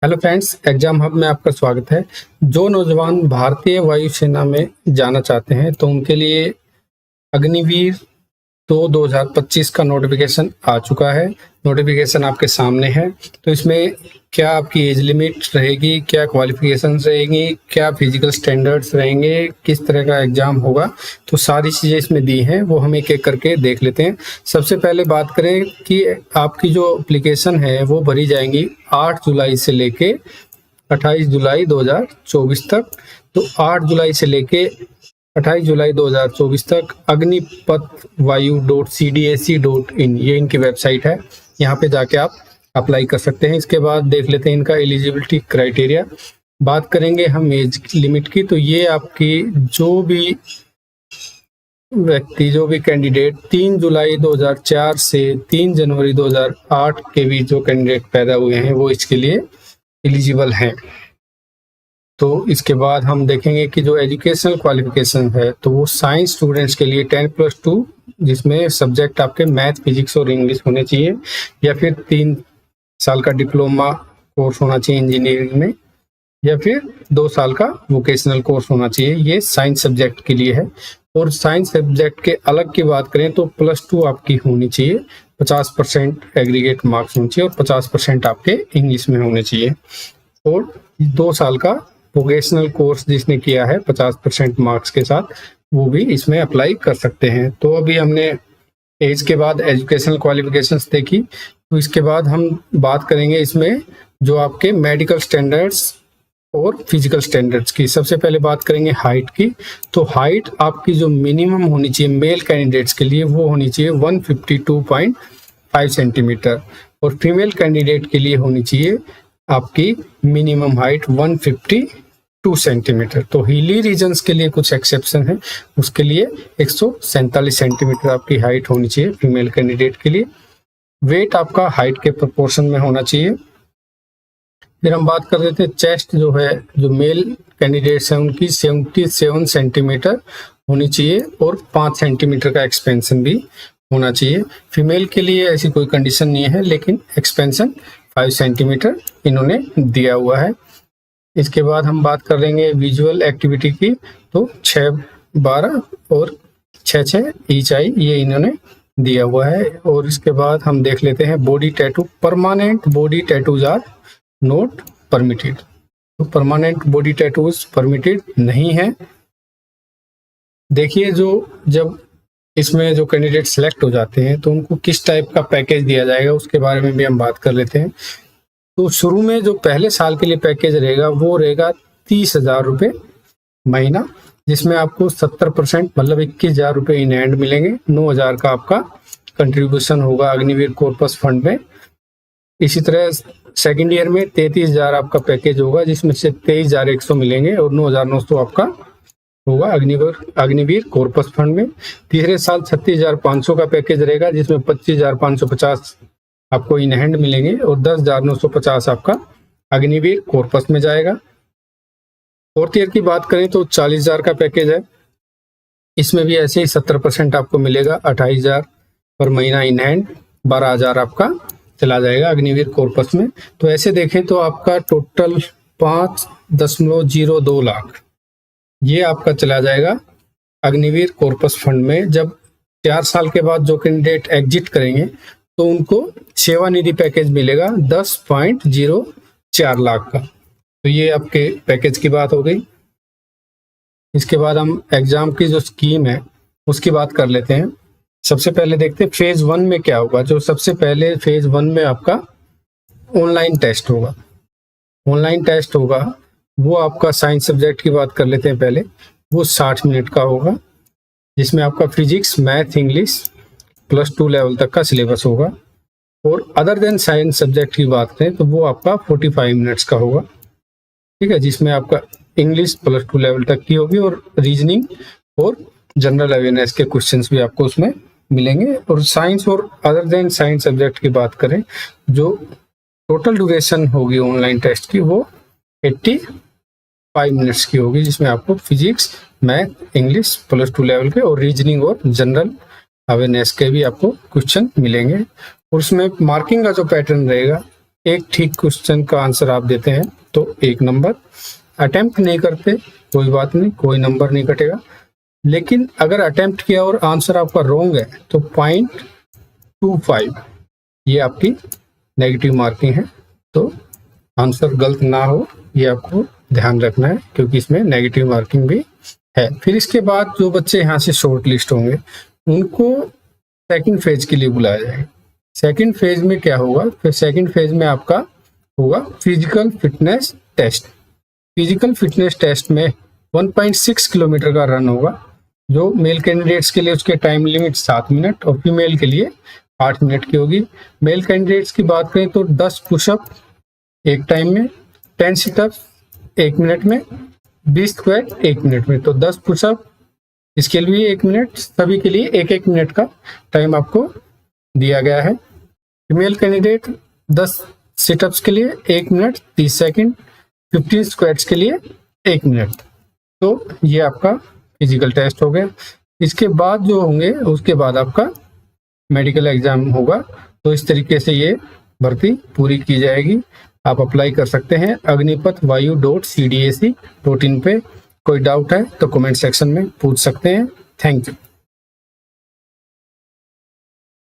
Hello friends, exam hub में आपका स्वागत है। जो नौजवान भारतीय वायुसेना में जाना चाहते हैं तो उनके लिए अग्निवीर 2025 का नोटिफिकेशन आ चुका है। नोटिफिकेशन आपके सामने है। तो इसमें क्या आपकी एज लिमिट रहेगी, क्या क्वालिफिकेशंस रहेंगी, क्या फिजिकल स्टैंडर्ड्स रहेंगे, किस तरह का एग्जाम होगा, तो सारी चीज़ें इसमें दी हैं। वो हम एक एक करके देख लेते हैं। सबसे पहले बात करें कि आपकी जो एप्लीकेशन है वो भरी जाएंगी 8 जुलाई से लेके 28 जुलाई 2024 तक। तो 8 जुलाई से लेके 28 जुलाई 2024 तक अग्निपथ वायु.cdac.in ये इनकी वेबसाइट है। यहाँ पे जाके आप अप्लाई कर सकते हैं। इसके बाद देख लेते हैं इनका एलिजिबिलिटी क्राइटेरिया। बात करेंगे हम एज लिमिट की, तो ये आपकी जो भी कैंडिडेट 3 जुलाई 2004 से 3 जनवरी 2008 के बीच जो कैंडिडेट पैदा हुए हैं वो इसके लिए एलिजिबल हैं। तो इसके बाद हम देखेंगे कि जो एजुकेशनल क्वालिफिकेशन है तो वो साइंस स्टूडेंट्स के लिए 10+2 जिसमें सब्जेक्ट आपके मैथ, फिजिक्स और इंग्लिश होने चाहिए, या फिर 3 साल का डिप्लोमा कोर्स होना चाहिए इंजीनियरिंग में, या फिर 2 साल का वोकेशनल कोर्स होना चाहिए। ये साइंस सब्जेक्ट के लिए है। और साइंस सब्जेक्ट के अलग की बात करें तो +2 आपकी होनी चाहिए, 50% एग्रीगेट मार्क्स होने चाहिए और 50% आपके इंग्लिश में होने चाहिए। और 2 साल का वोकेशनल कोर्स जिसने किया है 50% मार्क्स के साथ, वो भी इसमें अप्लाई कर सकते हैं। तो अभी हमने एज के बाद एजुकेशनल क्वालिफिकेशंस देखी। तो इसके बाद हम बात करेंगे इसमें जो आपके मेडिकल स्टैंडर्ड्स और फिजिकल स्टैंडर्ड्स की। सबसे पहले बात करेंगे हाइट की। तो हाइट आपकी जो मिनिमम होनी चाहिए मेल कैंडिडेट्स के लिए वो होनी चाहिए 152.5 सेंटीमीटर, और फीमेल कैंडिडेट के लिए होनी चाहिए आपकी मिनिमम हाइट 152 सेंटीमीटर। तो हिली रीजन्स के लिए कुछ एक्सेप्शन है, उसके लिए 147 सेंटीमीटर आपकी हाइट होनी चाहिए फीमेल कैंडिडेट के लिए। वेट आपका हाइट के प्रोपोर्शन में होना चाहिए। फिर हम बात कर रहे थे चेस्ट जो है, जो मेल कैंडिडेट्स हैं उनकी 77 सेंटीमीटर होनी चाहिए और 5 सेंटीमीटर का एक्सपेंशन भी होना चाहिए। फीमेल के लिए ऐसी कोई कंडीशन नहीं है, लेकिन एक्सपेंशन 5 सेंटीमीटर इन्होंने दिया हुआ है। इसके बाद हम बात कर लेंगे विजुअल एक्टिविटी की। तो 6, 12 और 6 ईचाई ये इन्होंने दिया हुआ है। और इसके बाद हम देख लेते हैं body tattoo. Permanent body tattoos are not permitted. तो परमानेंट बॉडी टैटूज परमिटेड नहीं है। देखिए, जब इसमें जो कैंडिडेट सेलेक्ट हो जाते हैं तो उनको किस टाइप का पैकेज दिया जाएगा उसके बारे में भी हम बात कर लेते हैं। तो शुरू में जो पहले साल के लिए पैकेज रहेगा वो रहेगा 30,000 रुपये महीना, जिसमें आपको 70% मतलब 21,000 रुपये इन हैंड मिलेंगे। 9,000 का आपका कंट्रीब्यूशन होगा अग्निवीर कॉर्पस फंड में। इसी तरह सेकेंड ईयर में 33,000 आपका पैकेज होगा, जिसमें से 23,100 मिलेंगे और 9,900 आपका होगा अग्निवीर कॉर्पस फंड में। तीसरे साल 36,500 का पैकेज रहेगा, जिसमें 25,550 आपको इन हैंड मिलेंगे और 10,950 आपका अग्निवीर कॉर्पस में जाएगा। फोर्थ ईयर की बात करें तो 40,000 का पैकेज है। इसमें भी ऐसे ही 70% आपको मिलेगा, 28,000 पर महीना इन हैंड, 12,000 आपका चला जाएगा अग्निवीर कॉर्पस में। तो ऐसे देखें तो आपका टोटल 5.02 लाख ये आपका चला जाएगा अग्निवीर कॉर्पस फंड में। जब 4 साल के बाद जो कैंडिडेट एग्जिट करेंगे तो उनको सेवानिधि पैकेज मिलेगा 10.04 लाख का। तो ये आपके पैकेज की बात हो गई। इसके बाद हम एग्जाम की जो स्कीम है उसकी बात कर लेते हैं। सबसे पहले देखते हैं फेज 1 में क्या होगा। जो सबसे पहले फेज 1 में आपका ऑनलाइन टेस्ट होगा। ऑनलाइन टेस्ट होगा वो आपका साइंस सब्जेक्ट की बात कर लेते हैं पहले। वो 60 मिनट का होगा, जिसमें आपका फिजिक्स, मैथ, इंग्लिश +2 लेवल तक का सिलेबस होगा। और अदर देन साइंस सब्जेक्ट की बात करें तो वो आपका 45 मिनट्स का होगा, ठीक है, जिसमें आपका इंग्लिश +2 लेवल तक की होगी और रीजनिंग और जनरल अवेयरनेस के क्वेश्चंस भी आपको उसमें मिलेंगे। और साइंस और अदर देन साइंस सब्जेक्ट की बात करें, जो टोटल ड्यूरेशन होगी ऑनलाइन टेस्ट की वो 85 मिनट्स की होगी, जिसमें आपको फिजिक्स, मैथ, इंग्लिश +2 लेवल के और रीजनिंग और जनरल अवेयरनेस के भी आपको क्वेश्चन मिलेंगे। और उसमें मार्किंग का जो पैटर्न रहेगा एक ठीक क्वेश्चन का आंसर आप देते हैं तो 1 नंबर, अटेम्प्ट नहीं करते कोई बात नहीं, कोई नंबर नहीं कटेगा। लेकिन अगर अटेम्प्ट किया और आंसर आपका रॉन्ग है तो 0.25 ये आपकी नेगेटिव मार्किंग है। तो आंसर गलत ना हो ये आपको ध्यान रखना है, क्योंकि इसमें नेगेटिव मार्किंग भी है। फिर इसके बाद जो बच्चे यहाँ से शॉर्ट लिस्ट होंगे उनको सेकंड फेज के लिए बुलाया जाएगा। सेकंड फेज में क्या होगा, फिर सेकंड फेज में आपका होगा physical fitness test. Physical fitness test में 1.6 किलोमीटर का रन होगा, जो मेल कैंडिडेट्स के लिए उसके टाइम लिमिट 7 मिनट और फीमेल के लिए 8 मिनट की होगी। मेल कैंडिडेट्स की बात करें तो 10 पुशअप एक टाइम में, 10 सिटअप 1 मिनट में, 20 स्क्वाट 1 मिनट में। तो 10 पुशअप इसके लिए 1 मिनट, सभी के लिए 1-1 मिनट का टाइम आपको दिया गया है। फीमेल कैंडिडेट 10 सिटअप्स के लिए 1 मिनट 30 सेकंड, 15 स्क्वाट्स के लिए 1 मिनट। तो ये आपका फिजिकल टेस्ट हो गया। इसके बाद जो होंगे उसके बाद आपका मेडिकल एग्जाम होगा। तो इस तरीके से ये भर्ती पूरी की जाएगी। आप अप्लाई कर सकते हैं agnipath.vayu.cdac.in पे। कोई डाउट है तो कमेंट सेक्शन में पूछ सकते हैं। Thank you.